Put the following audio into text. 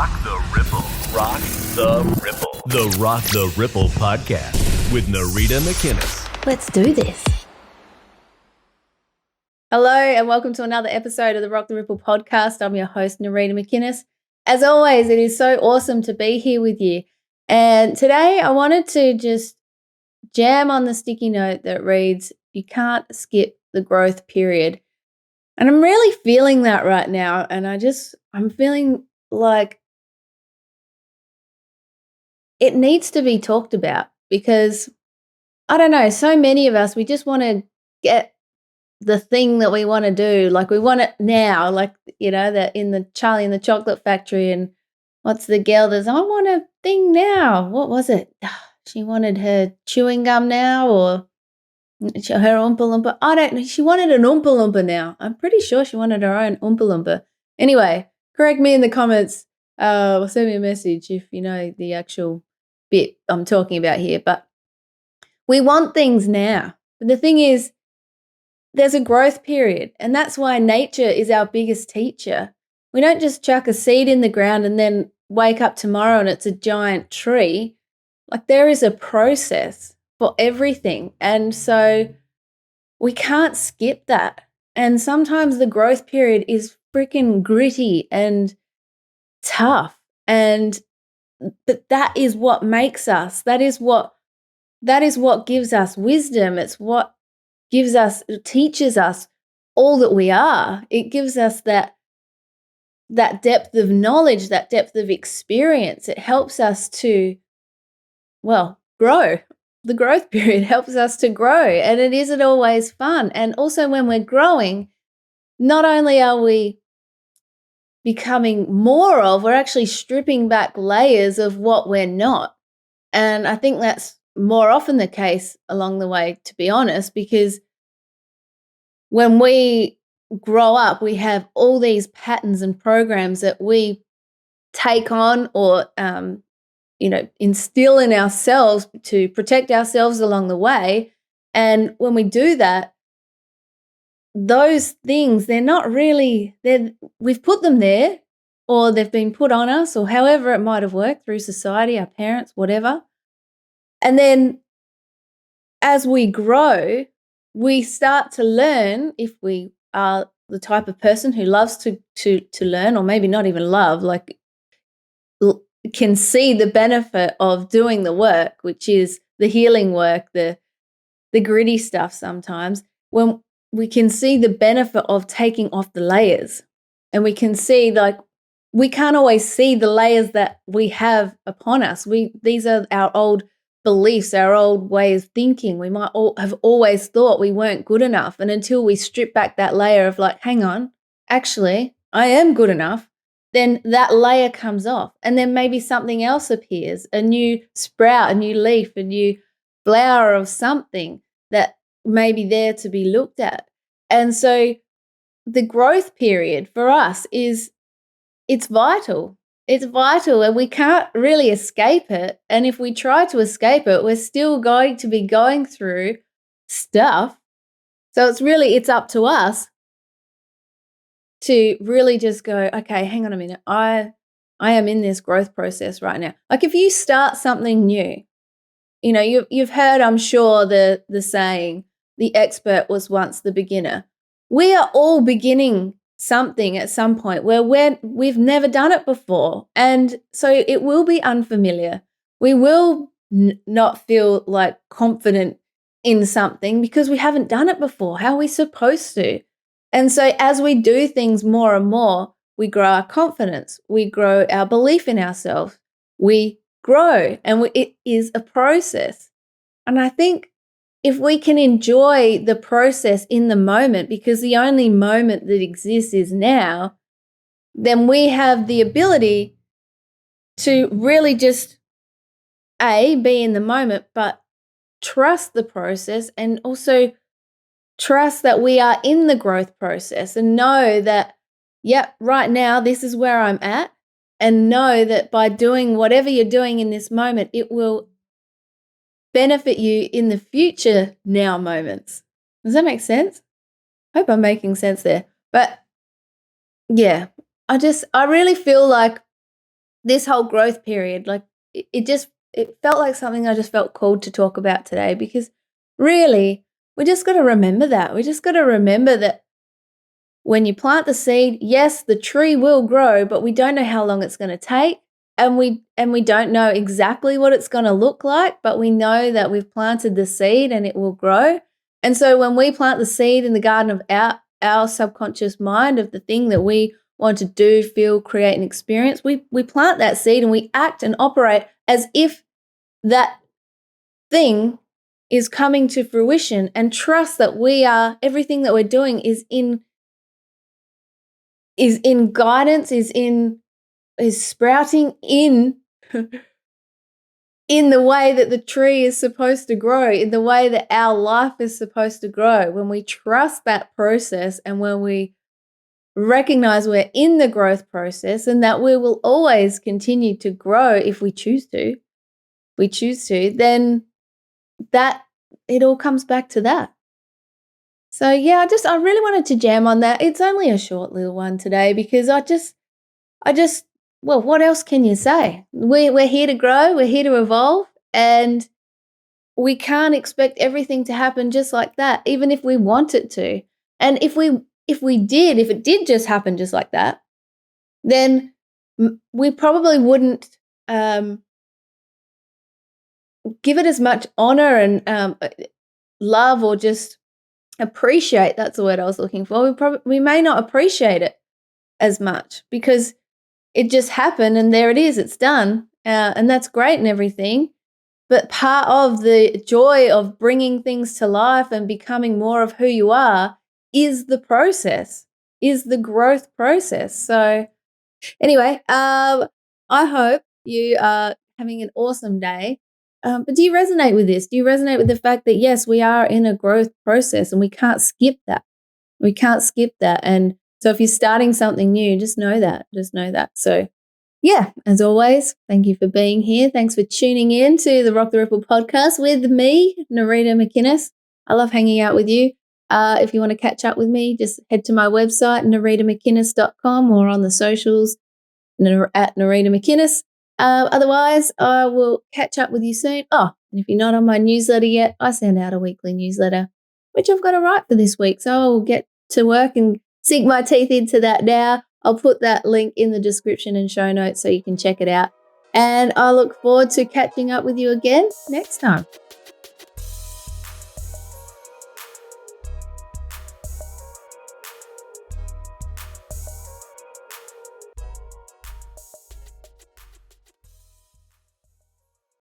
Rock the Ripple. Rock the Ripple. The Rock the Ripple podcast with Narita McInnes. Let's do this. Hello and welcome to another episode of the Rock the Ripple podcast. I'm your host, Narita McInnes. As always, it is so awesome to be here with you. And today I wanted to just jam on the sticky note that reads, you can't skip the growth period. And I'm really feeling that right now. And I'm feeling like it needs to be talked about because, I don't know, so many of us, we just want to get the thing that we want to do. Like we want it now, like, you know, that in the Charlie and the Chocolate Factory and what's the girl that's, I want a thing now. What was it? She wanted her chewing gum now or her Oompa Loompa. I don't know. She wanted an Oompa Loompa now. I'm pretty sure she wanted her own Oompa Loompa. Anyway, correct me in the comments or send me a message if you know the actual bit I'm talking about here. But we want things now. But the thing is, there's a growth period, and that's why nature is our biggest teacher. We don't just chuck a seed in the ground and then wake up tomorrow and it's a giant tree. Like there is a process for everything. And so we can't skip that. And sometimes the growth period is freaking gritty and tough. But that is what makes us. That is what gives us wisdom. It's what teaches us all that we are. It gives us that depth of knowledge, that depth of experience. It helps us to, grow. The growth period helps us to grow, and it isn't always fun. And also when we're growing, not only are we becoming more of, we're actually stripping back layers of what we're not. And I think that's more often the case along the way, to be honest, because when we grow up, we have all these patterns and programs that we take on or, instill in ourselves to protect ourselves along the way. And when we do that, those things, we've put them there or they've been put on us or however it might have worked through society, our parents, whatever. And then as we grow, we start to learn, if we are the type of person who loves to learn, or maybe not even love, like can see the benefit of doing the work, which is the healing work, the gritty stuff sometimes, when we can see the benefit of taking off the layers. And we can see, like, we can't always see the layers that we have upon us. These are our old beliefs, our old way of thinking. We might have always thought we weren't good enough. And until we strip back that layer of like, hang on, actually, I am good enough, then that layer comes off. And then maybe something else appears, a new sprout, a new leaf, a new flower of something that may be there to be looked at. And so the growth period for us it's vital. It's vital and we can't really escape it. And if we try to escape it, we're still going to be going through stuff. So it's up to us to really just go, okay, hang on a minute. I am in this growth process right now. Like if you start something new, you've heard, I'm sure, the saying, the expert was once the beginner. We are all beginning something at some point where we've never done it before. And so it will be unfamiliar. We will not feel like confident in something because we haven't done it before. How are we supposed to? And so as we do things more and more, we grow our confidence. We grow our belief in ourselves. We grow, and it is a process. And I think if we can enjoy the process in the moment, because the only moment that exists is now, then we have the ability to really just, be in the moment, but trust the process and also trust that we are in the growth process and know that, right now, this is where I'm at, and know that by doing whatever you're doing in this moment, it will benefit you in the future now moments. Does that make sense? I hope I'm making sense there. But yeah, I really feel like this whole growth period, like it felt like something I just felt called to talk about today, because really, we just got to remember that. We just got to remember that when you plant the seed, yes, the tree will grow, but we don't know how long it's going to take. And we don't know exactly what it's going to look like, but we know that we've planted the seed and it will grow. And so when we plant the seed in the garden of our subconscious mind of the thing that we want to do, feel, create, and experience, we plant that seed and we act and operate as if that thing is coming to fruition, and trust that everything that we're doing is in guidance, is sprouting in in the way that the tree is supposed to grow, in the way that our life is supposed to grow. When we trust that process and when we recognize we're in the growth process and that we will always continue to grow if we choose to, then that it all comes back to that. So yeah, I really wanted to jam on that. It's only a short little one today because I just well, what else can you say? We're here to grow, we're here to evolve, and we can't expect everything to happen just like that, even if we want it to. And if it did just happen just like that, then we probably wouldn't give it as much honor and love, or just appreciate. That's the word I was looking for. We may not appreciate it as much because it just happened and there it is, it's done. And that's great and everything. But part of the joy of bringing things to life and becoming more of who you are is the process, is the growth process. So anyway, I hope you are having an awesome day. But do you resonate with this? Do you resonate with the fact that, yes, we are in a growth process and we can't skip that? We can't skip that. And so if you're starting something new, just know that. So yeah, as always, thank you for being here. Thanks for tuning in to the Rock the Ripple podcast with me, Narita McInnes. I love hanging out with you. If you want to catch up with me, just head to my website, naritamckinnis.com, or on the socials at Narita McInnes. Otherwise, I will catch up with you soon. Oh, and if you're not on my newsletter yet, I send out a weekly newsletter, which I've got to write for this week. So I'll get to work and sink my teeth into that now. I'll put that link in the description and show notes so you can check it out. And I look forward to catching up with you again next time.